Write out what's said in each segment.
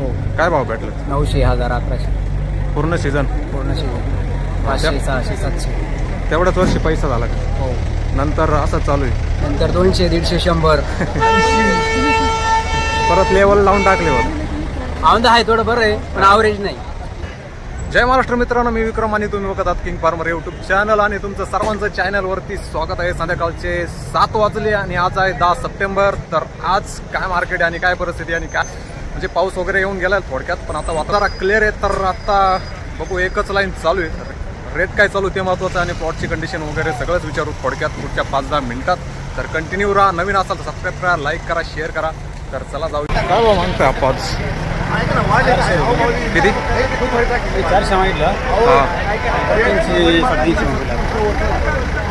हो. काय भाव भेटले? 900, 1000, 1100 पूर्ण सीझन? पूर्ण सीझन 500, 600, 700. तेवढ्याच वर्षी पैसा झाला का? हो. नंतर असं चालू आहे? नंतर 200, 150, 100. परत लेवल लावून टाकले. औंदा आहे थोडं बरं आहे पण ॲव्हरेज नाही. जय महाराष्ट्र मित्रांनो, मी विक्रम आणि तुम्ही बघत आहात किंग फार्मर यूट्यूब चॅनल आणि तुमचं सर्वांचं चॅनलवरती स्वागत आहे. संध्याकाळचे 7 वाजले आणि आज आहे 10 सप्टेंबर. तर आज काय मार्केट आहे आणि काय परिस्थिती आणि काय म्हणजे पाऊस वगैरे येऊन गेला थोडक्यात, पण आता वातावरण क्लिअर आहे. तर आता बघू, एकच लाईन चालू आहे. रेट काय चालू ते महत्त्वाचं आणि प्लॉटची कंडिशन वगैरे सगळंच विचारू थोडक्यात पुढच्या 5-10 मिनिटात. तर कंटिन्यू राहा. नवीन असाल तर सबस्क्राईब करा, लाईक करा, शेअर करा. तर चला जाऊ. काय भाव मागताय आपण? किती? 400 मागितलं. हां,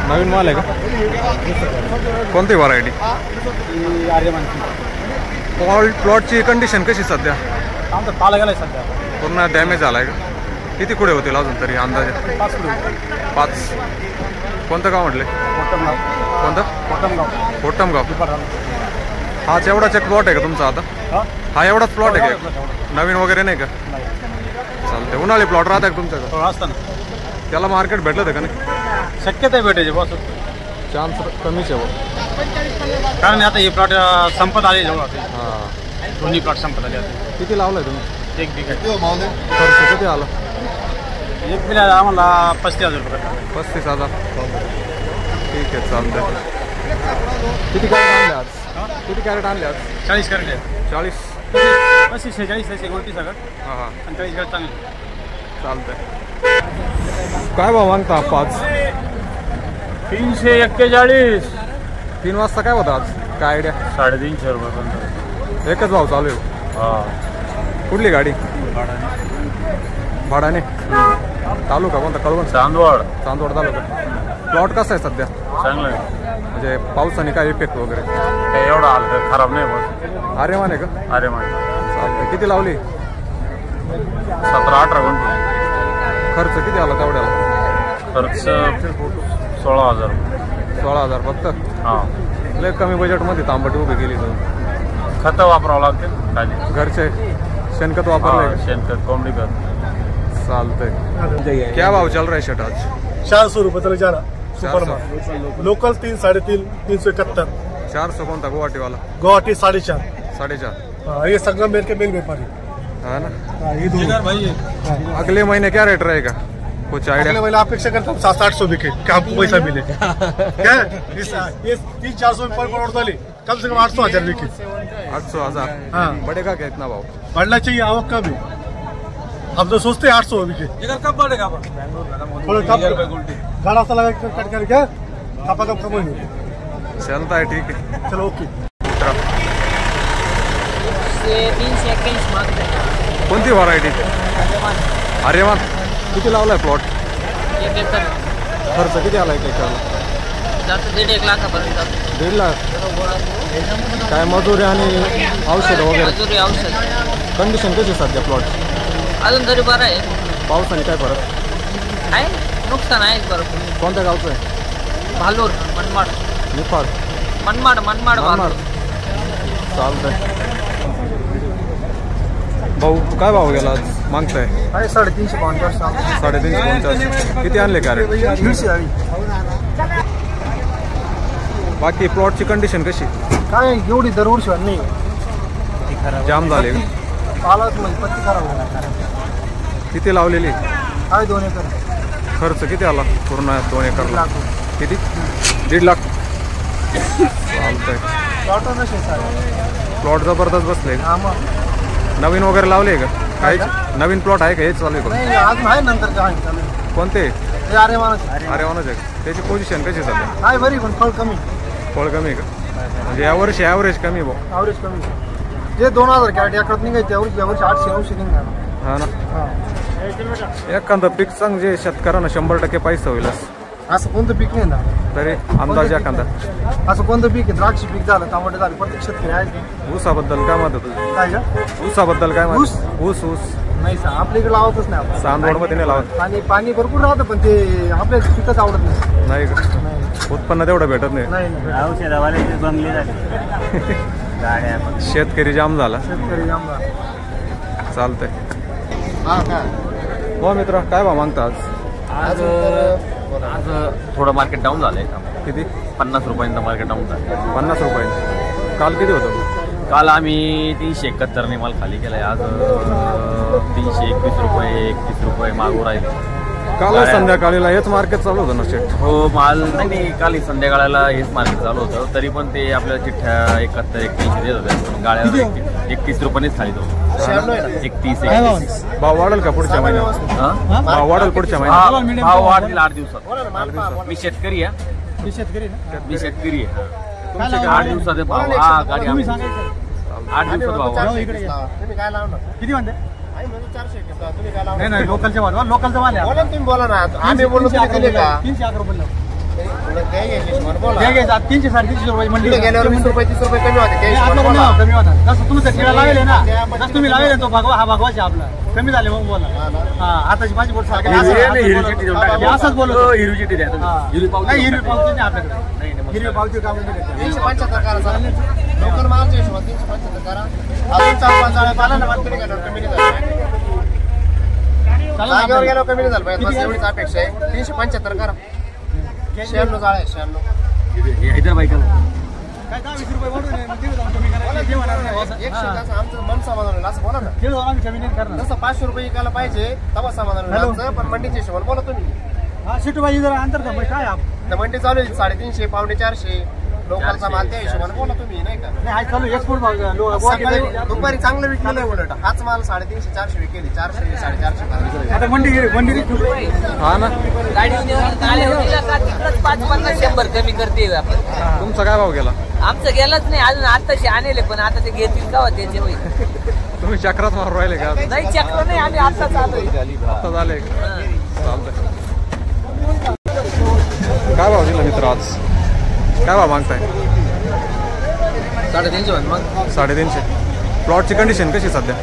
नवीन माल आहे का? कोणती व्हरायटी? प्लॉटची कंडिशन कशी सध्या? आमचा पाला गेलाय सध्या, पूर्ण डॅमेज झालाय का? किती कुठे होतील अजून तरी अंदाजे? 5. कोणतं गाव म्हटले? कोणतं? कोटमगाव. हाच एवढाच एक प्लॉट आहे का तुमचा आता? हा एवढाच प्लॉट आहे का? नवीन वगैरे नाही का? चालते. उन्हाळी प्लॉट राहत आहे का तुमच्याकडे? असताना त्याला मार्केट भेटलं आहे का नाही? शक्यता आहे भेटायची बॉस. चान्स कमीच आहे कारण आता हे प्लॉट संपत आले जवळ. हां, दोन्ही प्लॉट संपत आले आता. किती लावलं आहे तुम्ही? 1 बिघा. खर्च किती आला? 1 बिघा आम्हाला 35,000 रुपये. 35,000. ठीक आहे, चालतंय. किती कॅरेट आणले आज? किती कॅरेट आणले आज? 40 कॅरेट. 40? 35, 46, 29 सगळं. हां हां, आणि 40 कॅरेट चांगले. चालतंय. काय भाव मागता आज? 341. 3 वाजता काय होतं आज? काय आयडिया? 350 रुपये. एकच भाव चालू आहे. हां. कुठली गाडी? भाडाने. तालुका कोणता? कळवण. चांदवड तालुका. प्लॉट कसा आहे सध्या? चांगलं आहे. म्हणजे पावसाने काय इफेक्ट वगैरे? काही एवढा हाल खराब नाही बस. अरे मान आहे का? अरे मान. चालतंय. किती लावली? 17-18 गुंठे. खर्च किती आला तेवढ्याला? खर्च 16,000. 16,000 फक्त? हां. लय कमी बजेटमध्ये तांबट उभी केली तर. खतं वापरावं लागते खाली. घरचे शेणखत वापरले? शेणखत, कोंबडी खत. चालतंय. क्या भाव चल रहा है शर्ट आज? 400 रुपये चले जा रहा. 400. लोकल 3, 3.5, 371. 400 कोणता? गुवाहाटी वाला? गुवाहाटी 4.5. 4.5. हाँ, ये संगमनेर के मेल व्यापारी. हाँ ना. हाँ, ये दोनों. अगले महीने क्या रेट रहेगा? कुछ अगले आइडिया? महीने अपेक्षा करता हूँ 700-800 बिके, क्या आपको पैसा मिले. क्या ये 300-400 पर करोड़ डाली, कम से कम 800,000 बिके. 800,000. हाँ, बढ़ेगा क्या इतना भाव? बढ़ना चाहिए आवक का भी. हम तो सोचते हैं 800 बिके. कब बढ़ेगा? थोड़ा कम गाड़ा सा लगा कट कर क्या कम होगी. चलता है, ठीक है. चलो ओके. 341 मागताय. कोणती व्हरायटी? अरेमान. किती लावलाय प्लॉट? 1 एकर. खर्च किती आला एक एकरला? जास्त 1.5 लाखापर्यंत जातो. 1.5 लाख. काय मजुरी आणि औषधं वगैरे? मजुरी, औषध. कंडिशन कशी सध्या प्लॉट? अजून तरी बरं आहे. पावसाने काय फरक? आहे नुकसान आहे बरं. कोणत्या गावचं आहे? भालूर, मनमाड. निफाड. मनमाड भालूर. चालतंय. भाऊ काय भाव गेला आज मागताय? 350. 350. किती आणले कॅरेट? बाकी प्लॉटची कंडिशन कशी? काय एवढी दरवर्षी नाही. जाम झाले का? पालक म्हणजे पत्ती खराब झाला. किती लावलेली? काय 2 एकर. खर्च किती आला पूर्ण 2 एकरला? किती? 1.5 लाख. चालतंय. प्लॉट जबरदस्त बसले. नवीन वगैरे लावले का? काही नवीन प्लॉट आहे का? हेच चालू आहे? आज आहे नंतर काय कोणते? अरे वानच आहे. त्याची पोझिशन कशी सध्या? काय बरी पण फळ कमी. फळ कमी का? म्हणजे यावर्षी ॲव्हरेज कमी भाऊ? ॲव्हरेज कमी. जे 2,000 कॅरेट याकडे निघायचे यावर्षी 800-900 निघणार. हा ना. एखादं पीक सांग जे शेतकऱ्यांना 100% पैसा होईल असं कोणतं पीक नाही ना तरी अंदाज एखादा. असं कोणतं पीक आहे? द्राक्ष पीक झालं, टमाटे झाले, प्रत्येक शेतकरी आहे. ऊसाबद्दल काय मत होतं? काय का? ऊसाबद्दल काय ऊस? ऊस नाही सर, आपल्या इकडे लावतच नाही आपण. चांदवडमध्ये नाही लावत. पाणी भरपूर राहतं पण ते आपल्या पिकच आवडत नाही. नाही का? उत्पन्न तेवढं भेटत नाही. औषधावाले बंगले झाले. शेतकरी जाम झाला. शेतकरी जाम झाला. चालतंय. हो मित्र, काय भाव मागता आज? आज थोडं मार्केट डाऊन झालंय. किती? 50 रुपयांचं मार्केट डाऊन झालं. 50 रुपये. काल किती होतं? काल आम्ही 371 माल खाली केलाय. आज 321 रुपये 31 रुपये मागू राहिले. काल संध्याकाळीला हेच मार्केट चालू होतं ना शेट? हो, माल नाही, काल संध्याकाळला हेच मार्केट चालू होतं. तरी पण ते आपल्याला चिठ्ठ्या 71 31 देत होत्या. गाड्यावर 31 रुपयेच खाली होतो. 31 भाव वाढेल का पुढच्या महिन्यात? भाव वाढेल पुढच्या महिन्यात? भाव वाढतील 8 दिवसात. मी शेतकरी आहे. मी शेतकरी आहे. 8 दिवसाचे भाव. हा, गाडी 8 दिवसात भाव. किती म्हणते? नाही लोकलच्या भाव. लोकलचा माल आहे. तुम्ही बोला ना. आम्ही बोललो 311 रुपये. 300 350 रुपये मंडी गेल्यावर 20 रुपये 30 रुपये कमी होते. कमी होता. जसं तुमचं ठेवा लावेल ना, जसं तुम्ही लावेल तो भगवा, हा भगवाच आहे आपला. कमी झाले मग बोला. हा, हाताची भाजी बोल. असंच बोलतो. हिरवी चिठ्ठी द्या. हिरवी पावती नाही आपल्याकडे. हिरवी पावती काम 375 करा. लोकल मालच्या हिशोबात 375 करा. अजून 4-5 जाळ्या पाला ना, मात्र गेल्यावर कमी नाही झालं. जागेवर गेल्यावर कमी नाही झालं पाहिजे. बस एवढीच अपेक्षा आहे. 375 करा. 96 जाळ्या आहे. 96 हैदराबाद काय 20 रुपये वाढून कमी करायचं. 100 आमचं मन समाधान होईल असं बोला ना. कमी नाही करणार. जसं 500 रुपये विकायला पाहिजे तेव्हा समाधान होईल आमचं. पण मंडीच्या हिशोबाने बोला तुम्ही. हा, सिटूबाई जरा अंतर काय तर मंडी चालू आहे 350 पावणे 400. लोकलचा माल त्या हिशोबाने बोला तुम्ही, नाही का? नाही चालू एक्सपोर्ट सकाळी दुपारी चांगलं विकलेलं आहे. उलट हाच माल 350 400 विकेली. 400 450 आता मंडी हा ना. गाडी 5-50 100 कमी करते आपण. तुमचा काय भाव गेला? आमचं गेलंच नाही अजून. आताशी आणले पण आता ते घेतील का त्याचे होईल. तुम्ही चक्रात मारून राहिले का? नाही चक्र नाही, आम्ही आता चालू. आता झाले. चालतंय. काय भाव दिला मित्र आज? काय भाव मागताय? 350 मग 350. प्लॉटची कंडिशन कशी सध्या?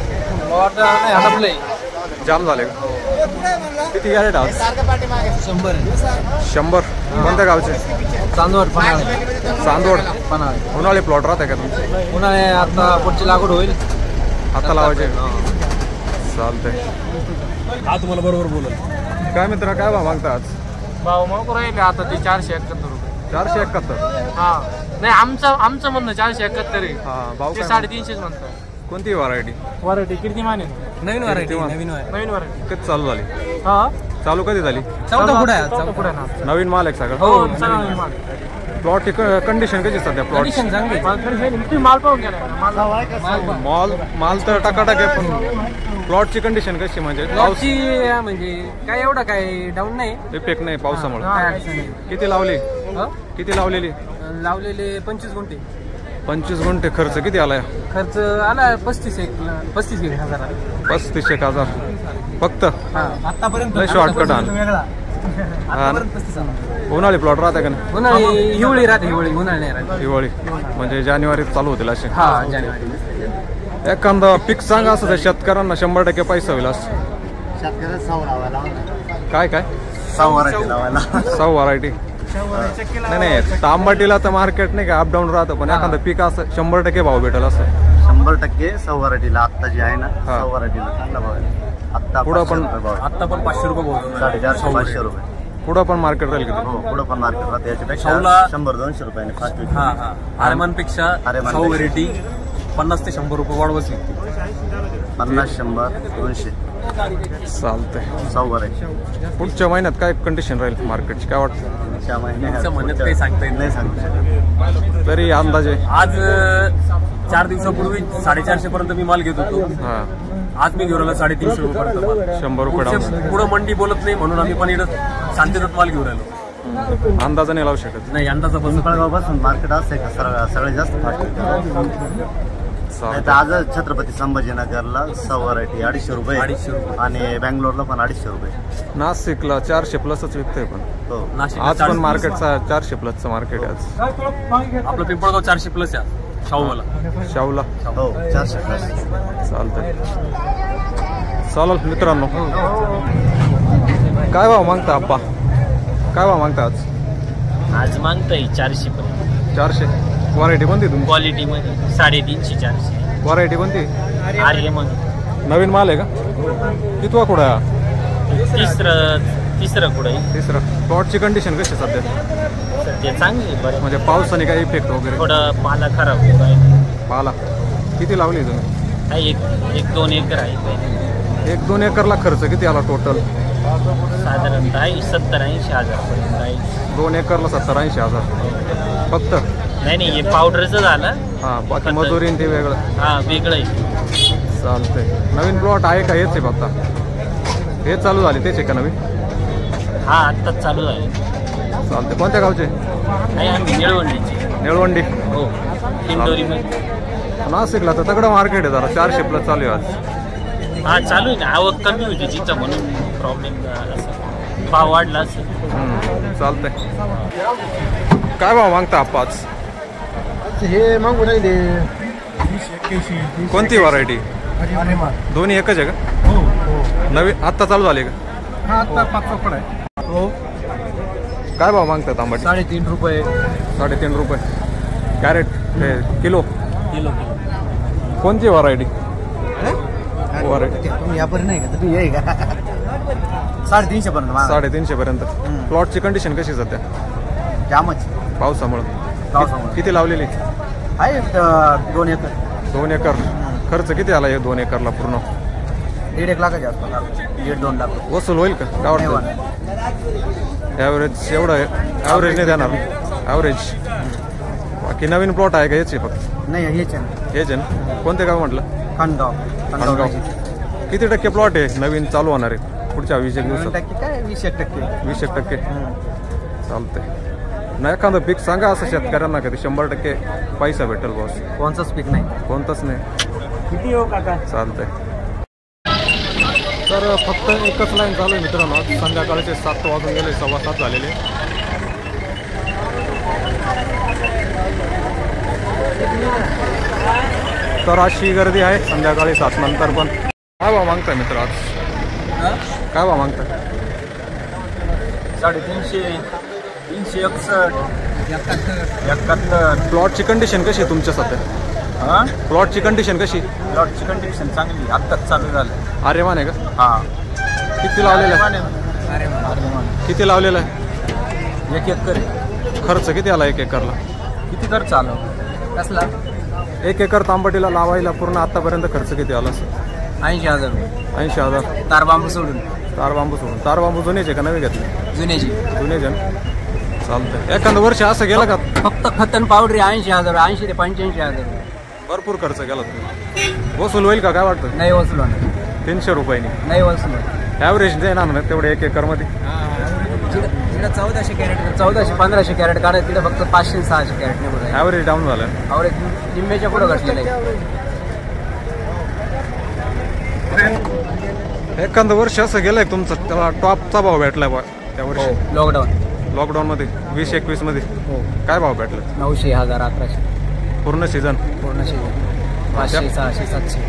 जाम झाले का? किती कॅरेट आज? 100. कोणत्या गावचे? चांदवड. चांदवड. उन्हाळी प्लॉट राहते का तुमचे? उन्हाळे आता पुढची लागवड होईल. आता लावायचे. चालतंय. हा, तुम्हाला बरोबर बोलत. काय मित्र, काय भाव मागता आज? भाव मग राहिले आता ते 471 रुपये. 471. हा, नाही आमचं म्हणणं 471 आहे. हा, भाव ते काय? 350 म्हणतो. कोणती व्हरायटी? व्हरायटी कीर्तिमान आहे. नवीन व्हरायटी. नवीन व्हरायटी. कधी चालू झाली? हा, चालू कधी झाली? चौथा पुढे आहे. चौथा पुढे ना. नवीन माल आहे सगळं? हो, नवीन माल. प्लॉटची कंडिशन कशी सध्या? प्लॉट तुम्ही माल पाहून गेला. माल तर टकाटक आहे, पण प्लॉटची कंडिशन कशी? म्हणजे म्हणजे काय एवढं काय डाऊन नाही. इफेक्ट नाही पावसामुळे? काय अडचण नाही. किती लावली? किती लावलेली? लावलेले 25 गुंठे. 25 गुंठे. खर्च किती आलाय? खर्च आला 35,000. 35,000 फक्त? आतापर्यंत शॉर्टकट आला. वेगळा. उन्हाळी प्लॉट राहते का नाही? उन्हाळी हिवाळी राहते. उन्हाळी नाही राहते. हिवाळी म्हणजे जानेवारीत चालू होतील असे? हा, जानेवारी. एखादा पीक सांगा असं शेतकऱ्यांना 100% पैसा होईल असं. काय काय? 6 व्हरायटी लावायला. 6 व्हरायटी. नाही तांबाटीला तर मार्केट नाही का अपडाऊन राहतं, पण एखादं पीक असं 100% भाव भेटेल असं? 100% 6 व्हरायटीला आत्ता जी आहे ना, 6 व्हरायटीला चांगला भाव आहे. आत्ता पुढं पण आता पण 500 रुपये भाव. 450-500 रुपये. पुढं पण मार्केट राहील किती? हो, पुढं पण मार्केट राहते. याच्यापेक्षा 100-200 रुपयाने फास्ट विकते. हा हा. आरेमानपेक्षा 6 व्हरायटी 50 ते 100 रुपये वाढवच विकते. 50-100-200. चालतंय. 6 व्हरायटी. पुढच्या महिन्यात काय कंडिशन राहील मार्केटची, काय वाटतं? पुढच्या महिन्यात काही सांगता येत नाही सांगू शकत. तरी अंदाजे आज 4 दिवसापूर्वी 450 पर्यंत मी माल घेत होतो. हा, आज मी घेऊन आलो 350 रुपये. 100 रुपये डाऊन. पुढं मंडी बोलत नाही म्हणून आम्ही पण इकडं शांततेत माल घेऊन राहिलो. अंदाजा नाही लावू शकत. नाही, अंदाजा बसून सकाळपासून मार्केट असं आहे का सगळ्यात जास्त फास्ट नाही तर आज छत्रपती संभाजीनगरला 6 व्हरायटी 250 रुपये. 250 रुपये. आणि बँगलोरला पण 250 रुपये. नाशिकला 400 प्लसच विकतोय, पण हो. आज पण मार्केटचा 400 प्लसचं मार्केट आहे आज. आपलं पिंपळगाव 400 प्लस आहे. शाहूवाला शाहूला हो 400 प्लस. चालतंय. चालेल मित्रांनो, काय भाव मागता आप्पा? काय भाव मागता आज? मागताय 400 पर्यंत. 400. व्हरायटी कोणती तुमची? क्वालिटी मध्ये 350-400. व्हरायटी कोणती? आर्यमान. नवीन माल आहे का? कितवा कुठं आहे? तिसरं कुठे तिसरं. प्लॉटची कंडिशन कशी आहे सध्या? ते चांगली बरं. म्हणजे पावसाने काही इफेक्ट वगैरे? थोडं पाला खराब होत आहे. पाला किती लावली तुम्ही? काय एक 2 एकर आहे. 1-2 एकरला खर्च किती आला टोटल? साधारणतः 70-80 हजार. 2 एकरला 70-80 हजार फक्त? नाही हे पावडरचं झालं. हां, बाकी मजुरी ते वेगळं? हां, वेगळं आहे. चालतंय. नवीन प्लॉट आहे का? हेच आहे फक्त? हे चालू झाले तेच आहे का नवीन? हा, आत्ताच चालू झाले. चालतंय. कोणत्या गावचे? नाही, आम्ही निळवंडीची. निळवंडी. हो, इंदोरीमध्ये. नाशिकला तर तगडं मार्केट आहे, जरा 400 प्लस चालू आहे आज. हा, चालू आहे ना. आवक कमी होती तिथं म्हणून प्रॉब्लेम असं भाव वाढला असेल. चालतंय. काय भाव मागता आप्पा आज? हे मागून राहिले कोणती व्हरायटी? दोन्ही एकच आहे का? हो हो. नवीन आत्ता चालू झाले का? हा, आता 5 रुपये आहे. हो. काय भाव मागतात तांबट? 3.5 रुपये. 3.5 रुपये कॅरेट किलो. किलो. कोणती व्हरायटी? तुम्ही यापर्यंत नाही का? तुम्ही ये का? 350 पर्यंत. 350 पर्यंत. प्लॉटची कंडिशन कशी सध्या? जामच. पावसामुळे. किती लावलेली? आहे 2 एकर. 2 एकर. खर्च किती आला हे 2 एकरला पूर्ण? 1.5 लाखाच्या आसपास. 1.5-2 लाख. वसूल होईल का? काय वाटतं? ॲव्हरेज एवढं ॲव्हरेज नाही देणार? ॲव्हरेज. बाकी नवीन प्लॉट आहे का? हेच आहे फक्त? नाही, हेच आहे. हेच आहे ना? कोणते गाव म्हटलं? खानगाव. किती टक्के प्लॉट आहे नवीन चालू होणार आहे पुढच्या 20 दिवसात? काय 20%. 20% चालतंय. नाही एखादं पीक सांगा असं शेतकऱ्यांना कधी 100% पैसा भेटेल बॉस. कोणचंच पीक नाही. कोणतंच नाही. किती हो काका? चालतंय. तर फक्त एकच लाईन चालू आहे मित्रांनो. संध्याकाळचे 7 वाजून गेले, 7:15 झालेले. तर अशी गर्दी आहे संध्याकाळी 7 नंतर पण. काय भाव मागताय मित्र आज? काय भाव मागताय? 350, 361, 71. प्लॉटची कंडिशन कशी आहे तुमच्या सध्या? प्लॉटची कंडिशन कशी? प्लॉटची कंडिशन चांगली. आत्ताच चालू झालं. आर्यमान आहे का? हा. किती लावलेलं आहे? किती लावलेलं आहे? 1 एकर. खर्च किती आला 1 एकरला? किती खर्च आला? कसला? 1 एकर तांबटीला लावायला पूर्ण आतापर्यंत खर्च किती आला? 80,000. 80,000. तार बांबू सोडून. तार बांबू जुनेचे का नवे घेतले? जुन्याची. जुनेचे ना. चालतंय. एखादं वर्ष असं गेलं का? फक्त खतन पावडरी 80,000. 80 ते 85,000. भरपूर खर्च केला तुम्ही. वसूल होईल का? काय वाटतं? नाही वसूल होणार. 300 रुपयांनी नाही वसूल होणार. ॲव्हरेज देणार ना तेवढे 1 एकरमध्ये? तिकडे 1400 कॅरेट, 1400-1500 कॅरेट काढायचं. तिकडे फक्त 500-600 कॅरेट निघून. ॲव्हरेज डाऊन झालं. ॲव्हरेज निम्म्याच्या पुढं घटलेलं आहे. एखादं वर्ष असं गेलंय तुमचं त्याला टॉपचा भाव भेटलाय बा त्या वर्षी? लॉकडाऊन मध्ये 20-21 मध्ये काय भाव भेटला? 900, 1000, 1100. पूर्ण सीझन? पूर्ण सीझन 500, 600, 700.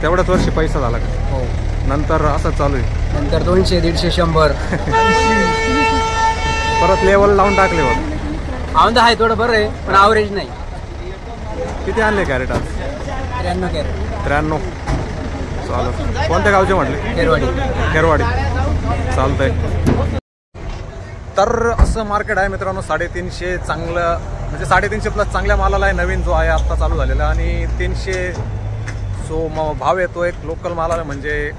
तेवढ्याच वर्षी पैसा झाला का? हो. नंतर असं चालू आहे? नंतर 200, 150, 100. परत लेवल लावून टाकले बघ. औंदा आहे थोडं बरं आहे पण ॲव्हरेज नाही. किती आणले कॅरेट आज? 93 कॅरेट. 93. चालत. कोणत्या गावचे म्हटले? खेरवाडी. चालतंय. तर असं मार्केट आहे मित्रांनो. 350 चांगलं म्हणजे 350 प्लस चांगल्या मालाला आहे. नवीन जो आहे आत्ता चालू झालेला. आणि 300 जो भाव येतो एक लोकल मालाला म्हणजे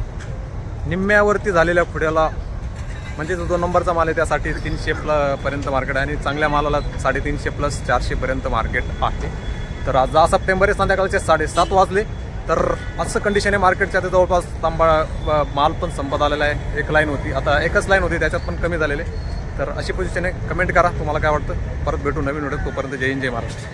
निम्म्यावरती झालेल्या पुढ्याला म्हणजे जो 2 नंबरचा माल आहे त्यासाठी 300 पर्यंत मार्केट आहे. आणि चांगल्या मालाला 350 प्लस 400 पर्यंत मार्केट आहे. तर आज 10 सप्टेंबर आहे, संध्याकाळचे 7:30 वाजले. तर असं कंडिशन आहे मार्केटच्या. ते जवळपास माल पण संपत आलेला आहे. एक लाईन होती, आता एकच लाईन होती, त्याच्यात पण कमी झालेले. तर अशी पोझिशन आहे. कमेंट करा तुम्हाला काय वाटतं. परत भेटू नवीन व्हिडिओ. तोपर्यंत जय हिंद, जय महाराष्ट्र.